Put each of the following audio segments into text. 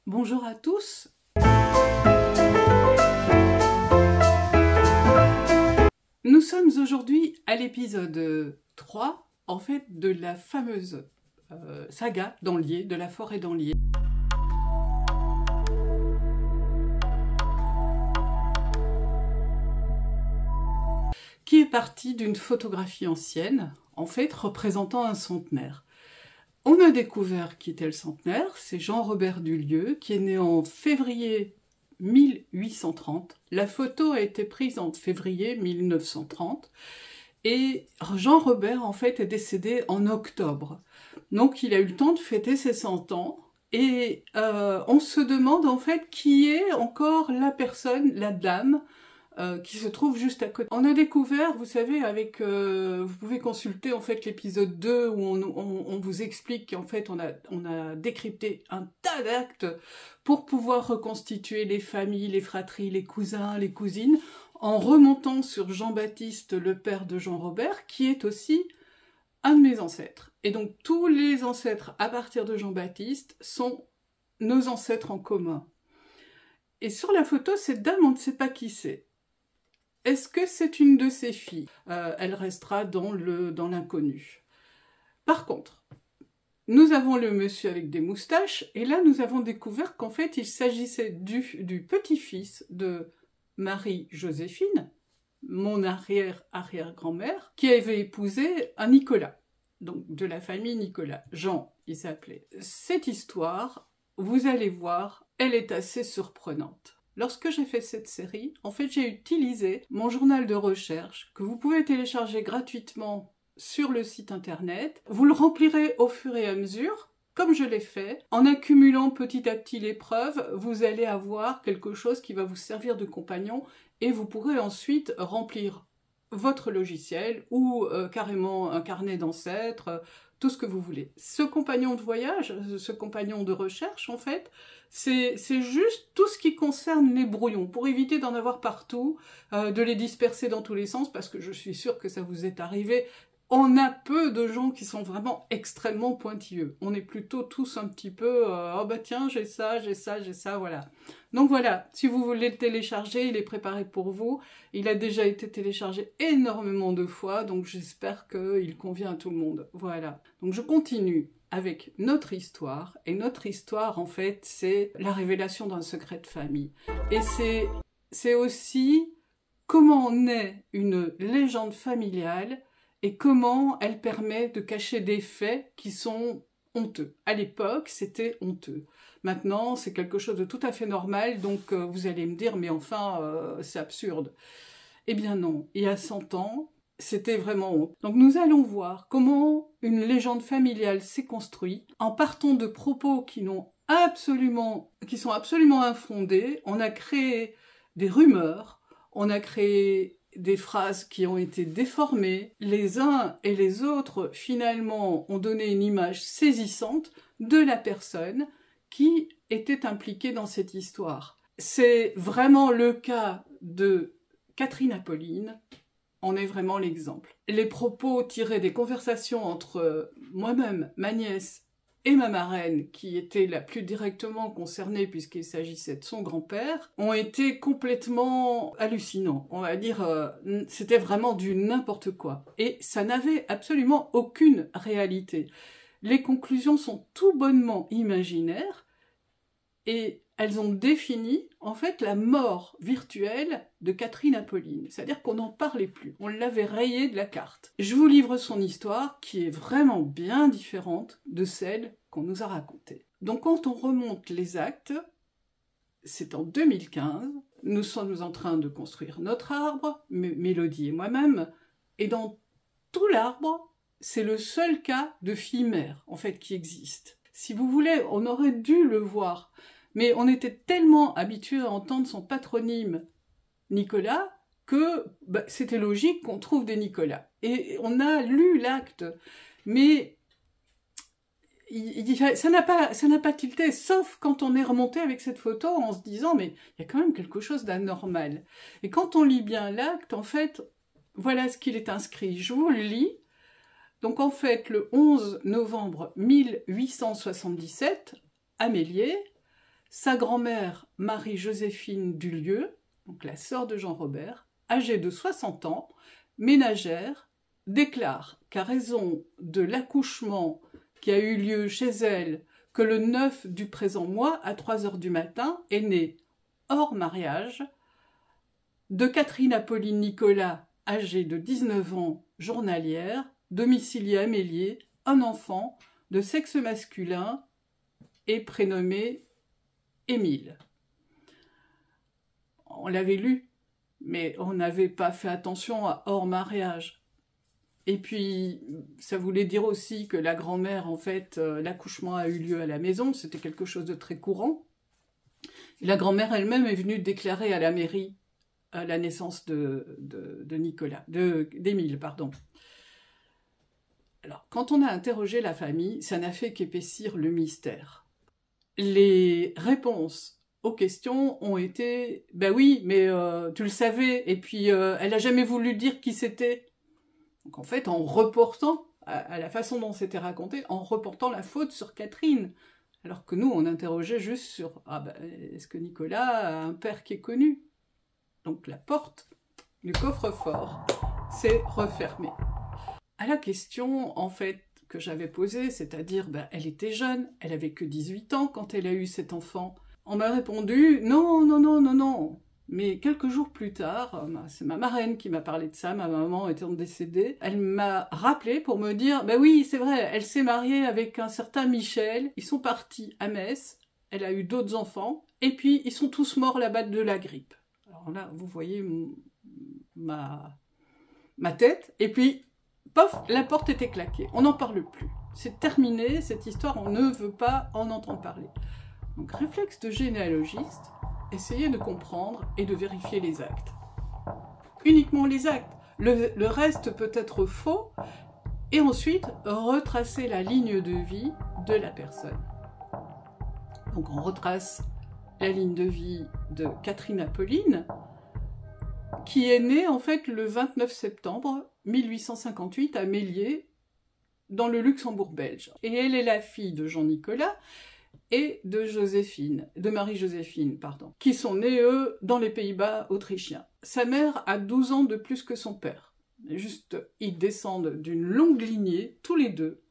Bonjour à tous. Nous sommes aujourd'hui à l'épisode 3, en fait, de la fameuse saga d'Anlier, de la forêt d'Anlier. Qui est partie d'une photographie ancienne, en fait, représentant un centenaire. On a découvert qui était le centenaire, c'est Jean-Robert Dulieu, qui est né en février 1830. La photo a été prise en février 1930. Et Jean-Robert, en fait, est décédé en octobre. Donc, il a eu le temps de fêter ses 100 ans. Et on se demande, en fait, qui est encore la personne, la dame, qui se trouve juste à côté. On a découvert, vous savez, avec, vous pouvez consulter en fait l'épisode 2 où on vous explique qu'en fait on a décrypté un tas d'actes pour pouvoir reconstituer les familles, les fratries, les cousins, les cousines, en remontant sur Jean-Baptiste, le père de Jean-Robert, qui est aussi un de mes ancêtres. Et donc tous les ancêtres à partir de Jean-Baptiste sont nos ancêtres en commun. Et sur la photo, cette dame, on ne sait pas qui c'est. Est-ce que c'est une de ses filles? Elle restera dans l'inconnu. Par contre, nous avons le monsieur avec des moustaches, et là nous avons découvert qu'en fait il s'agissait du petit-fils de Marie-Joséphine, mon arrière-arrière-grand-mère, qui avait épousé un Nicolas, donc de la famille Nicolas. Jean, il s'appelait. Cette histoire, vous allez voir, elle est assez surprenante. Lorsque j'ai fait cette série, en fait, j'ai utilisé mon journal de recherche que vous pouvez télécharger gratuitement sur le site internet. Vous le remplirez au fur et à mesure, comme je l'ai fait. En accumulant petit à petit les preuves, vous allez avoir quelque chose qui va vous servir de compagnon et vous pourrez ensuite remplir votre logiciel ou carrément un carnet d'ancêtres, tout ce que vous voulez. Ce compagnon de voyage, ce compagnon de recherche, en fait, c'est juste tout ce qui concerne les brouillons, pour éviter d'en avoir partout, de les disperser dans tous les sens, parce que je suis sûre que ça vous est arrivé. On a peu de gens qui sont vraiment extrêmement pointilleux. On est plutôt tous un petit peu oh bah tiens, j'ai ça, voilà. Donc voilà, si vous voulez le télécharger, il est préparé pour vous. Il a déjà été téléchargé énormément de fois, donc j'espère qu'il convient à tout le monde. Voilà. Donc je continue avec notre histoire. Et notre histoire, en fait, c'est la révélation d'un secret de famille. Et c'est aussi comment naît une légende familiale et comment elle permet de cacher des faits qui sont honteux. À l'époque, c'était honteux. Maintenant, c'est quelque chose de tout à fait normal, donc vous allez me dire, mais enfin, c'est absurde. Eh bien non, il y a 100 ans, c'était vraiment honte. Donc nous allons voir comment une légende familiale s'est construite en partant de propos qui sont absolument infondés. On a créé des rumeurs, on a créé des phrases qui ont été déformées. Les uns et les autres, finalement, ont donné une image saisissante de la personne qui était impliquée dans cette histoire. C'est vraiment le cas de Catherine Apolline, en est vraiment l'exemple. Les propos tirés des conversations entre moi-même, ma nièce et ma marraine, qui était la plus directement concernée puisqu'il s'agissait de son grand-père, ont été complètement hallucinants. On va dire, c'était vraiment du n'importe quoi. Et ça n'avait absolument aucune réalité. Les conclusions sont tout bonnement imaginaires et elles ont défini, en fait, la mort virtuelle de Catherine Apolline. C'est-à-dire qu'on n'en parlait plus. On l'avait rayée de la carte. Je vous livre son histoire, qui est vraiment bien différente de celle qu'on nous a racontée. Donc, quand on remonte les actes, c'est en 2015. Nous sommes en train de construire notre arbre, Mélodie et moi-même, et dans tout l'arbre, c'est le seul cas de fille-mère, en fait, qui existe. Si vous voulez, on aurait dû le voir. Mais on était tellement habitués à entendre son patronyme Nicolas que c'était logique qu'on trouve des Nicolas. Et on a lu l'acte, mais ça n'a pas tilté, sauf quand on est remonté avec cette photo en se disant mais il y a quand même quelque chose d'anormal. Et quand on lit bien l'acte, en fait, voilà ce qu'il est inscrit. Je vous le lis. Donc en fait, le 11 novembre 1877, à Méliès, Sa grand-mère, Marie-Joséphine Dulieu, donc la sœur de Jean-Robert, âgée de 60 ans, ménagère, déclare qu'à raison de l'accouchement qui a eu lieu chez elle, que le 9 du présent mois, à 3 heures du matin, est né hors mariage, de Catherine Apolline Nicolas, âgée de 19 ans, journalière, domiciliée à Méliès, un enfant de sexe masculin et prénommé Émile. On l'avait lu, mais on n'avait pas fait attention à hors mariage. Et puis, ça voulait dire aussi que la grand-mère, en fait, l'accouchement a eu lieu à la maison, c'était quelque chose de très courant. Et la grand-mère elle-même est venue déclarer à la mairie la naissance d'Émile, pardon. Alors, quand on a interrogé la famille, ça n'a fait qu'épaissir le mystère. Les réponses aux questions ont été « Ben oui, mais tu le savais, et puis elle n'a jamais voulu dire qui c'était. » Donc en fait, en reportant, à la façon dont c'était raconté, en reportant la faute sur Catherine, alors que nous, on interrogeait juste sur « Ah ben, est-ce que Nicolas a un père qui est connu ?» Donc la porte du coffre-fort s'est refermée. À la question, en fait, que j'avais posée, c'est-à-dire, ben, elle était jeune, elle avait que 18 ans quand elle a eu cet enfant, on m'a répondu « Non, non, non, non, non ». Mais quelques jours plus tard, c'est ma marraine qui m'a parlé de ça, ma maman étant décédée, elle m'a rappelé pour me dire « Ben oui, c'est vrai, elle s'est mariée avec un certain Michel, ils sont partis à Metz, elle a eu d'autres enfants, et puis ils sont tous morts là-bas de la grippe. » Alors là, vous voyez ma tête, et puis pof, la porte était claquée. On n'en parle plus. C'est terminé, cette histoire, on ne veut pas en entendre parler. Donc, réflexe de généalogiste, essayez de comprendre et de vérifier les actes. Uniquement les actes. Le reste peut être faux, et ensuite, retracer la ligne de vie de la personne. Donc, on retrace la ligne de vie de Catherine Apolline, qui est née, en fait, le 29 septembre 1858 à Méliès, dans le Luxembourg belge. Et elle est la fille de Jean-Nicolas et de Marie-Joséphine, qui sont nés, eux, dans les Pays-Bas autrichiens. Sa mère a 12 ans de plus que son père. Juste, ils descendent d'une longue lignée, tous les deux,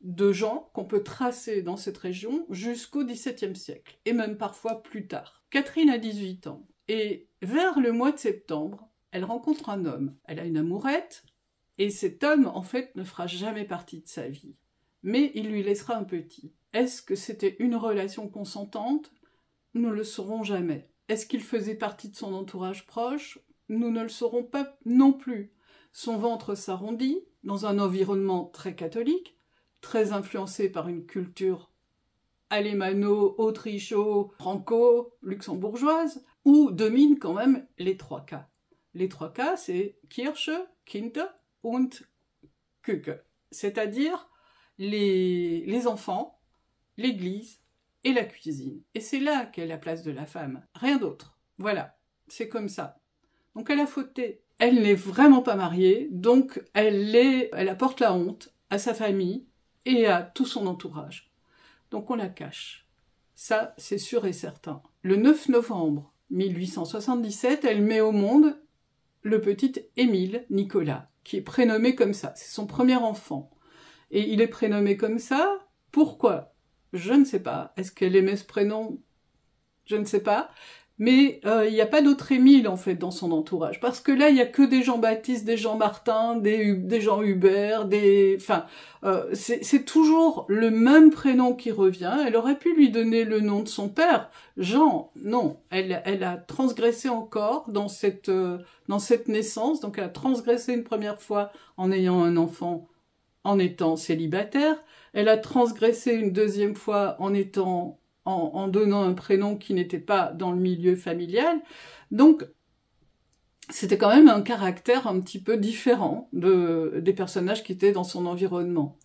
de gens qu'on peut tracer dans cette région jusqu'au XVIIe siècle, et même parfois plus tard. Catherine a 18 ans, et vers le mois de septembre, elle rencontre un homme. Elle a une amourette, et cet homme, en fait, ne fera jamais partie de sa vie. Mais il lui laissera un petit. Est-ce que c'était une relation consentante? Nous ne le saurons jamais. Est-ce qu'il faisait partie de son entourage proche? Nous ne le saurons pas non plus. Son ventre s'arrondit, dans un environnement très catholique, très influencé par une culture alémano, autricho, franco-luxembourgeoise, où dominent quand même les 3 K. Les 3 K, c'est Kirche, Kind und Küche, c'est-à-dire les enfants, l'église et la cuisine. Et c'est là qu'est la place de la femme, rien d'autre. Voilà, c'est comme ça. Donc elle a fauté. Elle n'est vraiment pas mariée, donc elle apporte la honte à sa famille et à tout son entourage. Donc on la cache. Ça, c'est sûr et certain. Le 9 novembre 1877, elle met au monde le petit Émile Nicolas, qui est prénommé comme ça. C'est son premier enfant. Et il est prénommé comme ça. Pourquoi? Je ne sais pas. Est-ce qu'elle aimait ce prénom? Je ne sais pas. Mais il n'y a pas d'autre Émile, en fait, dans son entourage. Parce que là, il n'y a que des Jean-Baptiste, des Jean-Martin, des Jean-Hubert, Enfin, c'est toujours le même prénom qui revient. Elle aurait pu lui donner le nom de son père. Jean, non. Elle a transgressé encore dans cette naissance. Donc, elle a transgressé une première fois en ayant un enfant, en étant célibataire. Elle a transgressé une deuxième fois en donnant un prénom qui n'était pas dans le milieu familial. Donc, c'était quand même un caractère un petit peu différent des personnages qui étaient dans son environnement.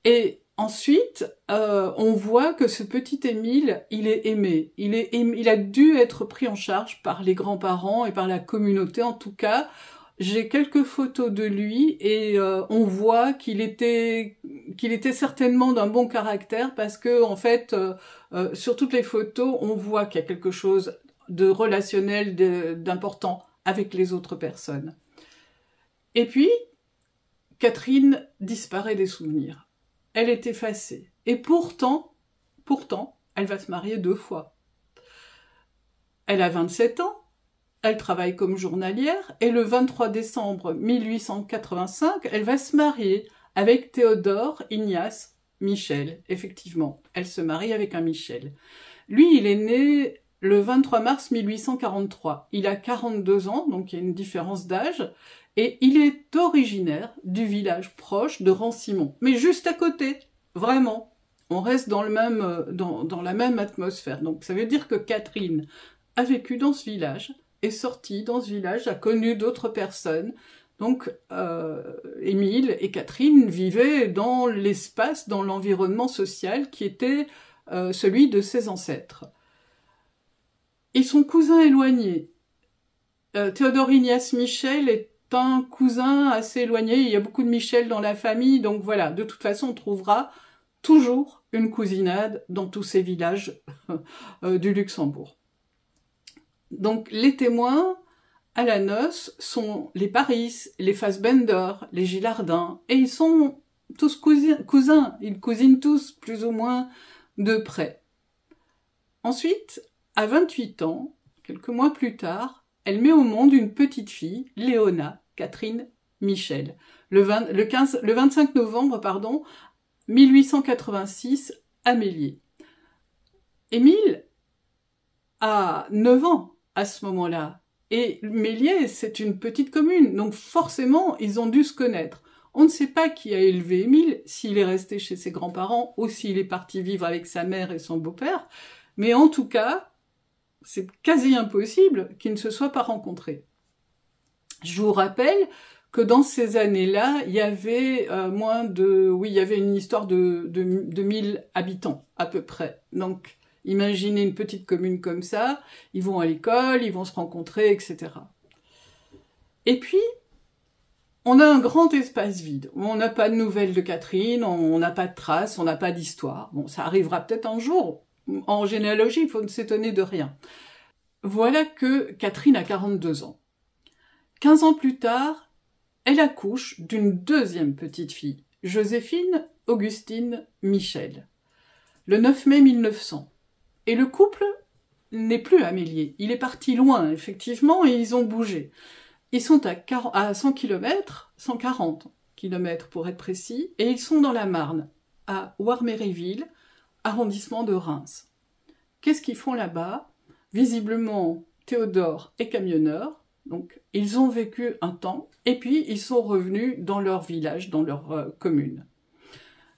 Et ensuite, on voit que ce petit Émile, il est aimé. Il a dû être pris en charge par les grands-parents et par la communauté, en tout cas. j'ai quelques photos de lui et on voit qu'il était certainement d'un bon caractère parce que en fait, sur toutes les photos, on voit qu'il y a quelque chose de relationnel, d'important avec les autres personnes. Et puis, Catherine disparaît des souvenirs. Elle est effacée. Et pourtant, elle va se marier 2 fois. Elle a 27 ans. Elle travaille comme journalière et le 23 décembre 1885, elle va se marier avec Théodore Ignace Michel. Effectivement, elle se marie avec un Michel. Lui, il est né le 23 mars 1843. Il a 42 ans, donc il y a une différence d'âge, et il est originaire du village proche de Rancimont, mais juste à côté, vraiment. On reste dans la même atmosphère. Donc ça veut dire que Catherine a vécu dans ce village, est sortie dans ce village, a connu d'autres personnes. Donc, Émile et Catherine vivaient dans l'espace, dans l'environnement social qui était celui de ses ancêtres. Et son cousin éloigné, Théodore Ignace Michel, est un cousin assez éloigné. Il y a beaucoup de Michel dans la famille, donc voilà. De toute façon, on trouvera toujours une cousinade dans tous ces villages du Luxembourg. Donc, les témoins à la noce sont les Paris, les Fassbender, les Gilardin, et ils sont tous cousins, ils cousinent tous plus ou moins de près. Ensuite, à 28 ans, quelques mois plus tard, elle met au monde une petite fille, Léona Catherine Michel, le 25 novembre 1886, à Méliès. Émile a 9 ans à ce moment-là. Et Méliès, c'est une petite commune, donc forcément, ils ont dû se connaître. On ne sait pas qui a élevé Émile, s'il est resté chez ses grands-parents ou s'il est parti vivre avec sa mère et son beau-père, mais en tout cas, c'est quasi impossible qu'ils ne se soient pas rencontrés. Je vous rappelle que dans ces années-là, il y avait il y avait une histoire de 1000 habitants, à peu près. Donc, imaginez une petite commune comme ça, ils vont à l'école, ils vont se rencontrer, etc. Et puis, on a un grand espace vide. On n'a pas de nouvelles de Catherine, on n'a pas de traces, on n'a pas d'histoire. Bon, ça arrivera peut-être un jour. En généalogie, il faut ne s'étonner de rien. Voilà que Catherine a 42 ans. 15 ans plus tard, elle accouche d'une deuxième petite fille, Joséphine Augustine Michel, le 9 mai 1900. Et le couple n'est plus à Méliès. Il est parti loin, effectivement, et ils ont bougé. Ils sont à 100 km, 140 km pour être précis, et ils sont dans la Marne, à Warméréville, arrondissement de Reims. Qu'est-ce qu'ils font là-bas? Visiblement, Théodore est camionneur, donc ils ont vécu un temps, et puis ils sont revenus dans leur village, dans leur commune.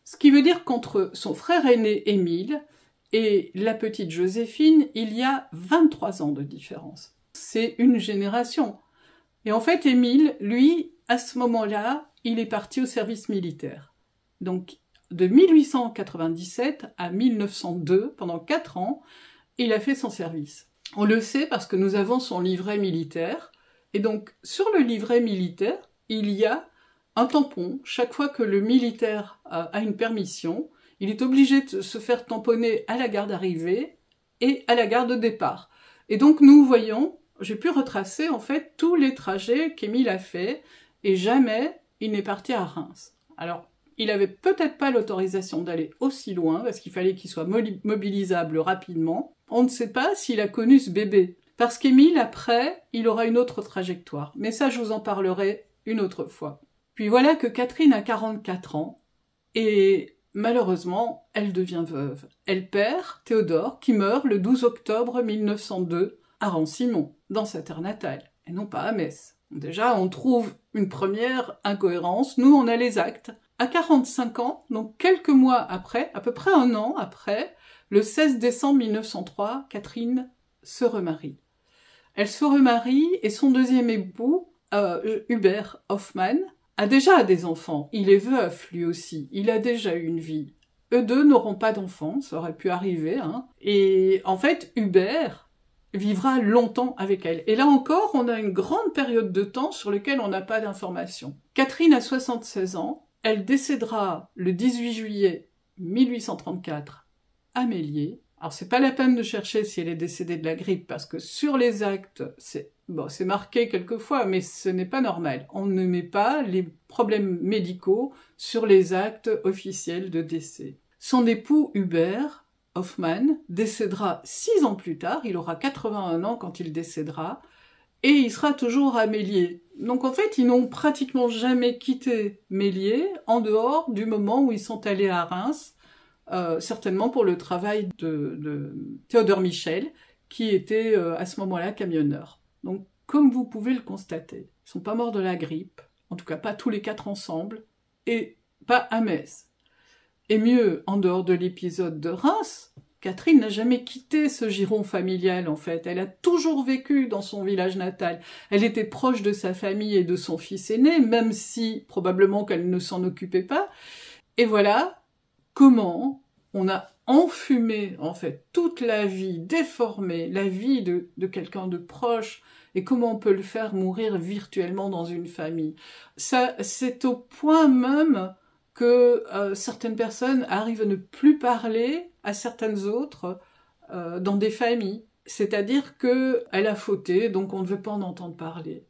Ce qui veut dire qu'entre son frère aîné Émile et la petite Joséphine, il y a 23 ans de différence. C'est une génération. Et en fait, Émile, lui, à ce moment-là, il est parti au service militaire. Donc, de 1897 à 1902, pendant 4 ans, il a fait son service. On le sait parce que nous avons son livret militaire. Et donc, sur le livret militaire, il y a un tampon. Chaque fois que le militaire a une permission, il est obligé de se faire tamponner à la gare d'arrivée et à la gare de départ. Et donc, nous voyons, j'ai pu retracer en fait tous les trajets qu'Émile a fait et jamais il n'est parti à Reims. Alors, il avait peut-être pas l'autorisation d'aller aussi loin parce qu'il fallait qu'il soit mobilisable rapidement. On ne sait pas s'il a connu ce bébé. Parce qu'Émile, après, il aura une autre trajectoire. Mais ça, je vous en parlerai une autre fois. Puis voilà que Catherine a 44 ans et malheureusement, elle devient veuve. Elle perd Théodore qui meurt le 12 octobre 1902 à Rancimont, dans sa terre natale, et non pas à Metz. Déjà, on trouve une première incohérence. Nous, on a les actes. À 45 ans, donc quelques mois après, à peu près un an après, le 16 décembre 1903, Catherine se remarie. Elle se remarie et son deuxième époux, Hubert Hoffmann, a déjà des enfants. Il est veuf, lui aussi. Il a déjà eu une vie. Eux deux n'auront pas d'enfants, ça aurait pu arriver. Hein. Et en fait, Hubert, vivra longtemps avec elle. Et là encore, on a une grande période de temps sur laquelle on n'a pas d'informations. Catherine a 76 ans, elle décédera le 18 juillet 1834 à Méliès. Alors c'est pas la peine de chercher si elle est décédée de la grippe, parce que sur les actes, c'est marqué quelquefois, mais ce n'est pas normal. On ne met pas les problèmes médicaux sur les actes officiels de décès. Son époux Hubert Hoffmann décédera 6 ans plus tard, il aura 81 ans quand il décédera, et il sera toujours à Méliès. Donc en fait, ils n'ont pratiquement jamais quitté Méliès, en dehors du moment où ils sont allés à Reims, certainement pour le travail de Théodore Michel, qui était à ce moment-là camionneur. Donc comme vous pouvez le constater, ils sont pas morts de la grippe, en tout cas pas tous les 4 ensemble, et pas à Metz. Et mieux, en dehors de l'épisode de Reims, Catherine n'a jamais quitté ce giron familial, en fait. Elle a toujours vécu dans son village natal. Elle était proche de sa famille et de son fils aîné, même si, probablement, qu'elle ne s'en occupait pas. Et voilà comment on a enfumé, en fait, toute la vie, déformé la vie de quelqu'un de proche, et comment on peut le faire mourir virtuellement dans une famille. Ça, c'est au point même que certaines personnes arrivent à ne plus parler à certaines autres dans des familles. C'est-à-dire qu'elle a fauté, donc on ne veut pas en entendre parler.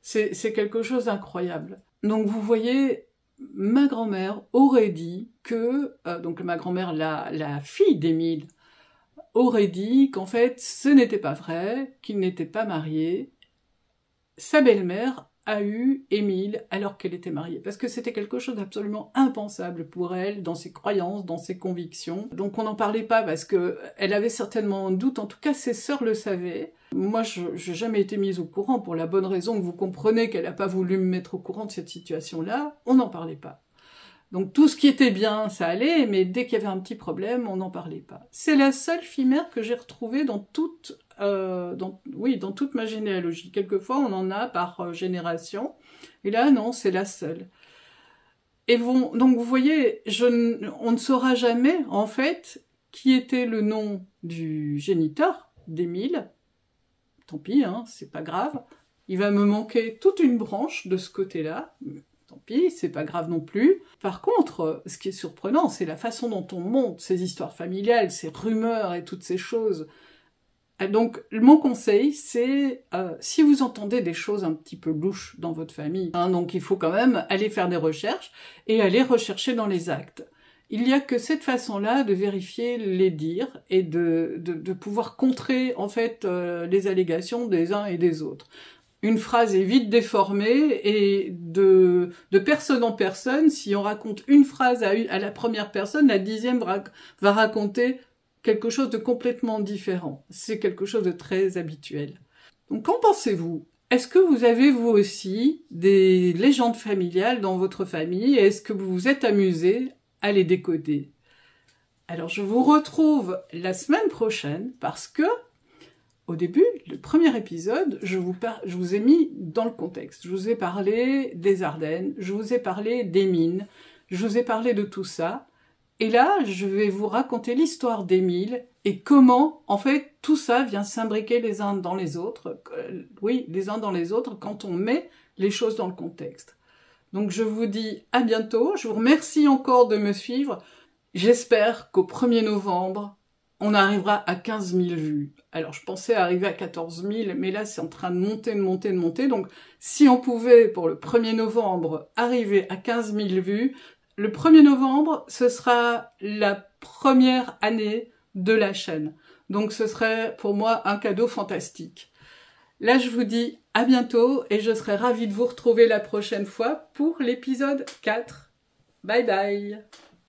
C'est quelque chose d'incroyable. Donc vous voyez, ma grand-mère aurait dit que, donc ma grand-mère, la fille d'Émile, aurait dit qu'en fait ce n'était pas vrai, qu'il n'était pas marié. Sa belle-mère a eu Émile alors qu'elle était mariée, parce que c'était quelque chose d'absolument impensable pour elle, dans ses croyances, dans ses convictions. Donc on n'en parlait pas parce que elle avait certainement un doute, en tout cas ses sœurs le savaient. Moi, je n'ai jamais été mise au courant, pour la bonne raison que vous comprenez qu'elle n'a pas voulu me mettre au courant de cette situation-là, on n'en parlait pas. Donc tout ce qui était bien, ça allait, mais dès qu'il y avait un petit problème, on n'en parlait pas. C'est la seule fille-mère que j'ai retrouvée dans toute ma généalogie. Quelquefois, on en a par génération, et là, non, c'est la seule. Et donc vous voyez, on ne saura jamais, en fait, qui était le nom du géniteur d'Émile. Tant pis, hein, c'est pas grave. Il va me manquer toute une branche de ce côté-là. Tant pis, c'est pas grave non plus. Par contre, ce qui est surprenant, c'est la façon dont on monte ces histoires familiales, ces rumeurs et toutes ces choses. Donc, mon conseil, c'est, si vous entendez des choses un petit peu louches dans votre famille, hein, donc il faut quand même aller faire des recherches et aller rechercher dans les actes. Il n'y a que cette façon-là de vérifier les dires et de pouvoir contrer, en fait, les allégations des uns et des autres. Une phrase est vite déformée et de personne en personne, si on raconte une phrase à la première personne, la 10e va raconter quelque chose de complètement différent. C'est quelque chose de très habituel. Donc qu'en pensez-vous? Est-ce que vous avez vous aussi des légendes familiales dans votre famille? Est-ce que vous vous êtes amusé à les décoder? Alors je vous retrouve la semaine prochaine parce que au début, le premier épisode, je vous ai mis dans le contexte. Je vous ai parlé des Ardennes, je vous ai parlé des mines, je vous ai parlé de tout ça. Et là, je vais vous raconter l'histoire d'Émile et comment, en fait, tout ça vient s'imbriquer les uns dans les autres. Oui, les uns dans les autres quand on met les choses dans le contexte. Donc je vous dis à bientôt. Je vous remercie encore de me suivre. J'espère qu'au 1er novembre, on arrivera à 15 000 vues. Alors, je pensais arriver à 14 000, mais là, c'est en train de monter. Donc, si on pouvait, pour le 1er novembre, arriver à 15 000 vues, le 1er novembre, ce sera la première année de la chaîne. Donc, ce serait, pour moi, un cadeau fantastique. Là, je vous dis à bientôt et je serai ravie de vous retrouver la prochaine fois pour l'épisode 4. Bye bye!